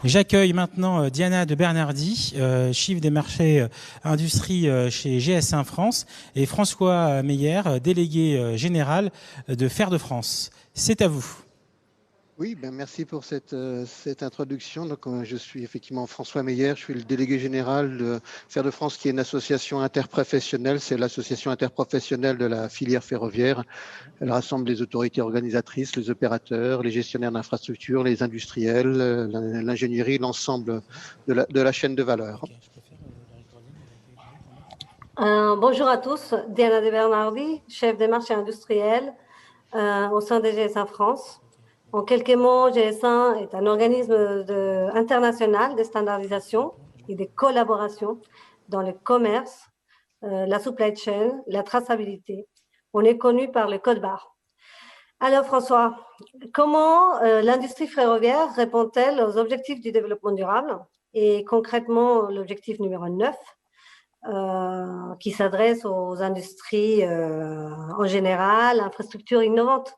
J'accueille maintenant Diana de Bernardi, chief des marchés industrie chez GS1 France, et François Meyer, délégué général de Fer de France. C'est à vous. Oui, merci pour cette introduction. Donc, je suis effectivement François Meyer, je suis le délégué général de Fer de France, qui est une association interprofessionnelle. C'est l'association interprofessionnelle de la filière ferroviaire. Elle rassemble les autorités organisatrices, les opérateurs, les gestionnaires d'infrastructures, les industriels, l'ingénierie, l'ensemble de la chaîne de valeur. Bonjour à tous, Diana de Bernardi, chef des marchés industriels au sein de GS1 France. En quelques mots, GS1 est un organisme international de standardisation et de collaboration dans le commerce, la supply chain, la traçabilité. On est connu par le code barre. Alors François, comment l'industrie ferroviaire répond-elle aux objectifs du développement durable et concrètement l'objectif numéro 9 qui s'adresse aux industries en général, infrastructures innovantes?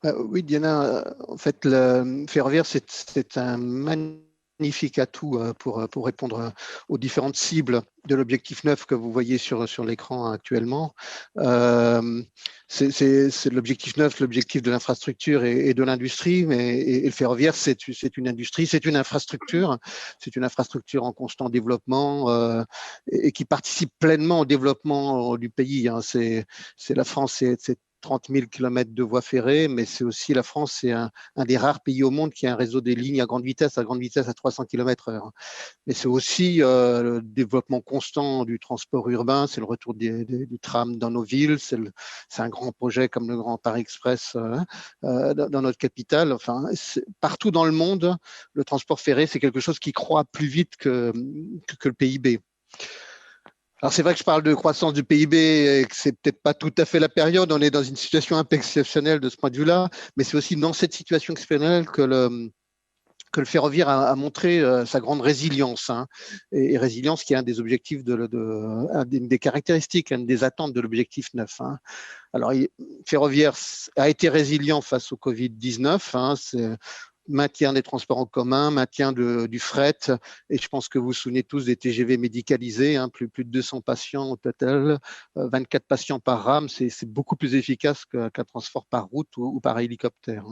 Oui, Diana, en fait, le ferroviaire, c'est un magnifique atout pour répondre aux différentes cibles de l'objectif 9 que vous voyez sur l'écran actuellement. C'est l'objectif 9, l'objectif de l'infrastructure et de l'industrie, et le ferroviaire, c'est une industrie, c'est une infrastructure en constant développement et qui participe pleinement au développement du pays. C'est la France, c'est 30 000 km de voies ferrées, mais c'est aussi la France, c'est un des rares pays au monde qui a un réseau des lignes à grande vitesse à 300 km/h. Mais c'est aussi le développement constant du transport urbain, c'est le retour du tram dans nos villes, c'est un grand projet comme le Grand Paris Express dans notre capitale. Enfin, partout dans le monde, le transport ferré, c'est quelque chose qui croît plus vite que le PIB. Alors c'est vrai que je parle de croissance du PIB et que c'est peut-être pas tout à fait la période, on est dans une situation un peu exceptionnelle de ce point de vue-là, mais c'est aussi dans cette situation exceptionnelle que le ferroviaire a montré sa grande résilience, et résilience qui est un des objectifs, une des caractéristiques, une des attentes de l'objectif 9. Alors, le ferroviaire a été résilient face au Covid-19, c'est maintien des transports en commun, maintien du fret, et je pense que vous vous souvenez tous des TGV médicalisés, plus de 200 patients au total, 24 patients par rame, c'est beaucoup plus efficace qu'un transport par route ou par hélicoptère.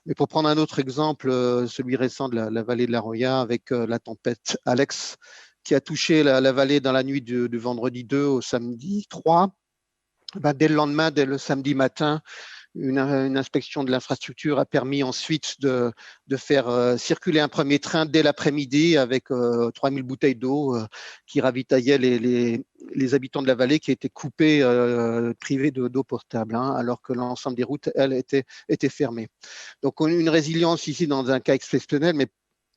Mais pour prendre un autre exemple, celui récent de la vallée de la Roya avec la tempête Alex, qui a touché la vallée dans la nuit du vendredi 2 au samedi 3, dès le lendemain, dès le samedi matin, une inspection de l'infrastructure a permis ensuite de faire circuler un premier train dès l'après-midi avec 3000 bouteilles d'eau qui ravitaillaient les habitants de la vallée qui étaient coupés, privés d'eau potable, alors que l'ensemble des routes, elles, étaient fermées. Donc, une résilience ici dans un cas exceptionnel, mais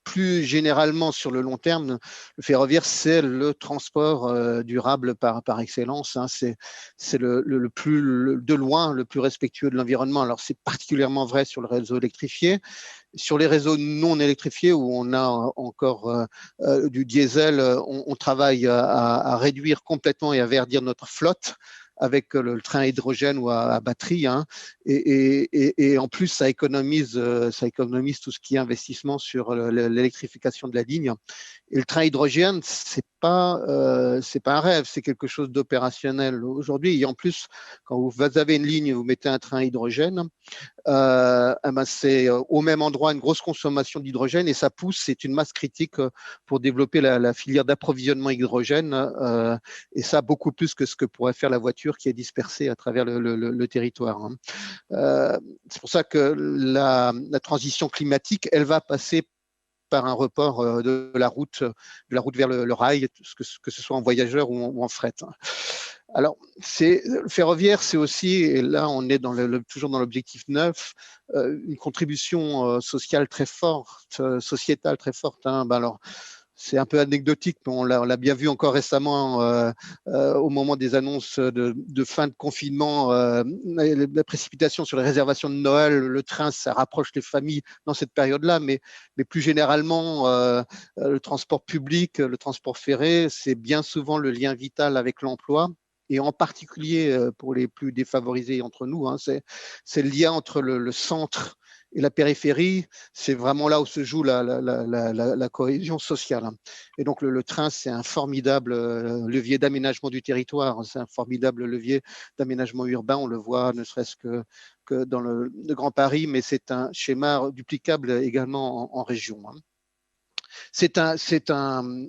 plus généralement sur le long terme, le ferroviaire, c'est le transport durable par excellence. C'est de loin le plus respectueux de l'environnement. Alors, c'est particulièrement vrai sur le réseau électrifié. Sur les réseaux non électrifiés, où on a encore du diesel, on travaille à réduire complètement et à verdir notre flotte avec le train à hydrogène ou à batterie, et en plus ça économise tout ce qui est investissement sur l'électrification de la ligne. Et le train à hydrogène, c'est pas un rêve, c'est quelque chose d'opérationnel aujourd'hui. Et en plus, quand vous avez une ligne, vous mettez un train à hydrogène, c'est au même endroit une grosse consommation d'hydrogène, et ça pousse, c'est une masse critique pour développer la filière d'approvisionnement hydrogène, et ça beaucoup plus que ce que pourrait faire la voiture qui est dispersée à travers le territoire. C'est pour ça que la transition climatique, elle va passer par un report de la route vers le rail, que ce soit en voyageur ou en fret. Alors, le ferroviaire, c'est aussi, et là on est toujours dans l'objectif 9, une contribution sociale très forte, sociétale très forte. Alors, c'est un peu anecdotique, mais on l'a bien vu encore récemment au moment des annonces de fin de confinement, la précipitation sur les réservations de Noël, le train, ça rapproche les familles dans cette période-là, mais plus généralement, le transport public, le transport ferré, c'est bien souvent le lien vital avec l'emploi. Et en particulier pour les plus défavorisés entre nous, c'est le lien entre le centre Et la périphérie, c'est vraiment là où se joue la cohésion sociale. Et donc, le train, c'est un formidable levier d'aménagement du territoire. C'est un formidable levier d'aménagement urbain. On le voit, ne serait-ce que dans le Grand Paris, mais c'est un schéma duplicable également en région.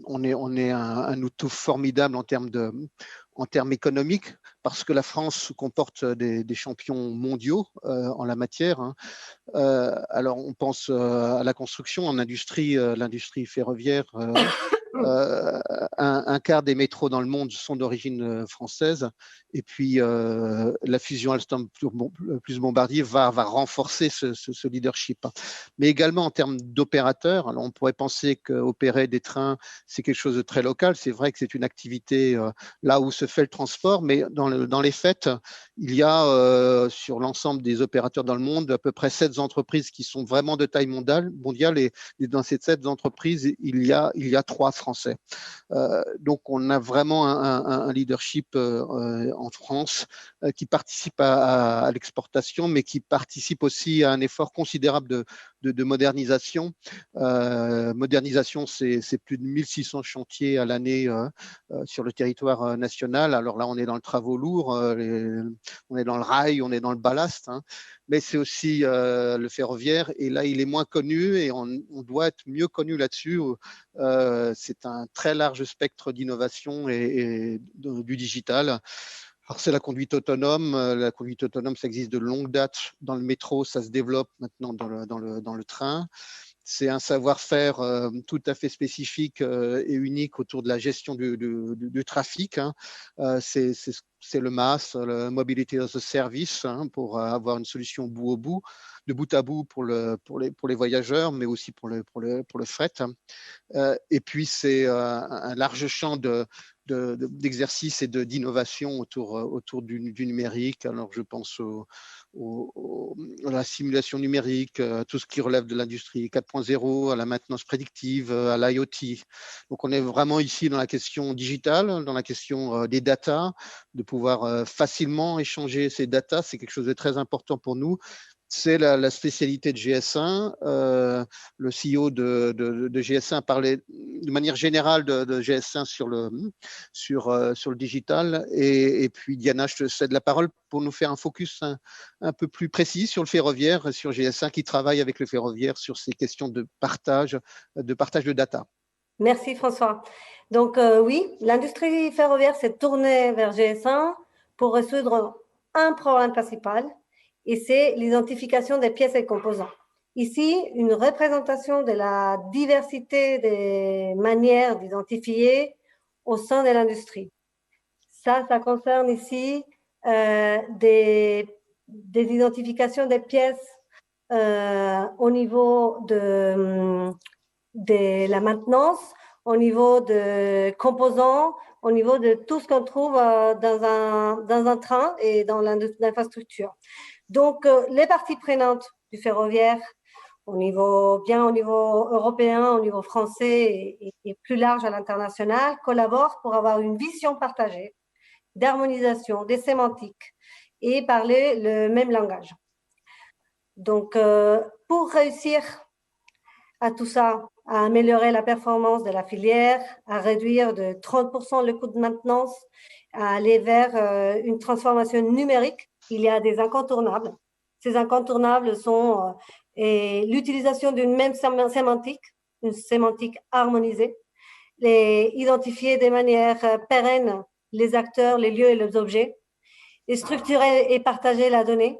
On est un outil formidable en termes économiques, parce que la France comporte des champions mondiaux en la matière. Alors, on pense à la construction, en industrie, l'industrie ferroviaire. Un quart des métros dans le monde sont d'origine française, et puis la fusion Alstom plus Bombardier va renforcer ce leadership. Mais également en termes d'opérateurs, alors on pourrait penser qu'opérer des trains, c'est quelque chose de très local. C'est vrai que c'est une activité là où se fait le transport, mais dans les faits, il y a sur l'ensemble des opérateurs dans le monde à peu près 7 entreprises qui sont vraiment de taille mondiale, et dans ces 7 entreprises, il y a 3 Français. Donc, on a vraiment un leadership en France qui participe à l'exportation, mais qui participe aussi à un effort considérable de modernisation. Modernisation, c'est plus de 1600 chantiers à l'année sur le territoire national. Alors là, on est dans le travaux lourd, on est dans le rail, on est dans le ballast, mais c'est aussi le ferroviaire. Et là, il est moins connu et on doit être mieux connu là-dessus. C'est un très large spectre d'innovation et du digital. Alors, c'est la conduite autonome. La conduite autonome, ça existe de longue date dans le métro, ça se développe maintenant dans le train. C'est un savoir-faire tout à fait spécifique et unique autour de la gestion du trafic. C'est le MaaS, le Mobility as a Service, pour avoir une solution de bout à bout pour les voyageurs, mais aussi pour le fret. Et puis, c'est un large champ d'exercices et d'innovation autour du numérique. Alors, je pense à la simulation numérique, à tout ce qui relève de l'industrie 4.0, à la maintenance prédictive, à l'IoT. Donc, on est vraiment ici dans la question digitale, dans la question des data, de pouvoir facilement échanger ces data. C'est quelque chose de très important pour nous. C'est la spécialité de GS1. Le CEO de GS1 parlait de manière générale de GS1 sur le digital. Et puis, Diana, je te cède la parole pour nous faire un focus un peu plus précis sur le ferroviaire, sur GS1 qui travaille avec le ferroviaire sur ces questions de partage de data. Merci François. Donc oui, l'industrie ferroviaire s'est tournée vers GS1 pour résoudre un problème principal, et c'est l'identification des pièces et composants. Ici, une représentation de la diversité des manières d'identifier au sein de l'industrie. Ça concerne ici des identifications des pièces au niveau de la maintenance, au niveau de composants, au niveau de tout ce qu'on trouve dans un train et dans l'infrastructure. Donc, les parties prenantes du ferroviaire, au niveau européen, au niveau français et plus large à l'international, collaborent pour avoir une vision partagée d'harmonisation, des sémantiques et parler le même langage. Donc, pour réussir à tout ça, à améliorer la performance de la filière, à réduire de 30% le coût de maintenance, à aller vers une transformation numérique, il y a des incontournables. Ces incontournables sont l'utilisation d'une même sémantique, une sémantique harmonisée, identifier de manière pérenne les acteurs, les lieux et les objets, et structurer et partager la donnée,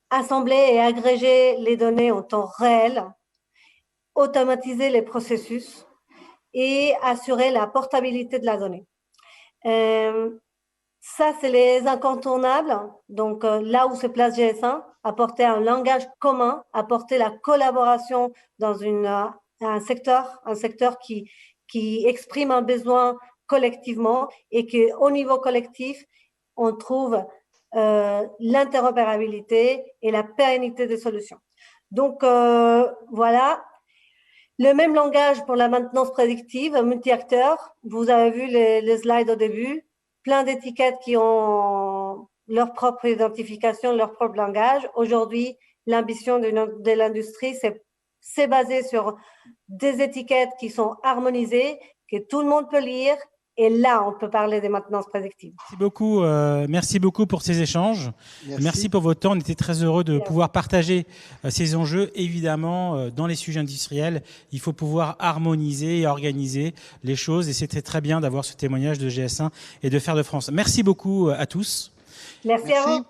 assembler et agréger les données en temps réel, automatiser les processus et assurer la portabilité de la donnée. Ça, c'est les incontournables. Donc, là où se place GS1, apporter un langage commun, apporter la collaboration dans un secteur qui exprime un besoin collectivement et qu'au niveau collectif, on trouve l'interopérabilité et la pérennité des solutions. Donc, voilà. Le même langage pour la maintenance prédictive, multi-acteurs. Vous avez vu les slides au début. Plein d'étiquettes qui ont leur propre identification, leur propre langage. Aujourd'hui, l'ambition de l'industrie, c'est basé sur des étiquettes qui sont harmonisées, que tout le monde peut lire. Et là, on peut parler de maintenance prédictive. Merci beaucoup pour ces échanges. Merci pour votre temps. On était très heureux de pouvoir partager ces enjeux. Évidemment, dans les sujets industriels, il faut pouvoir harmoniser et organiser les choses. Et c'était très bien d'avoir ce témoignage de GS1 et de Fer de France. Merci beaucoup à tous. Merci à vous.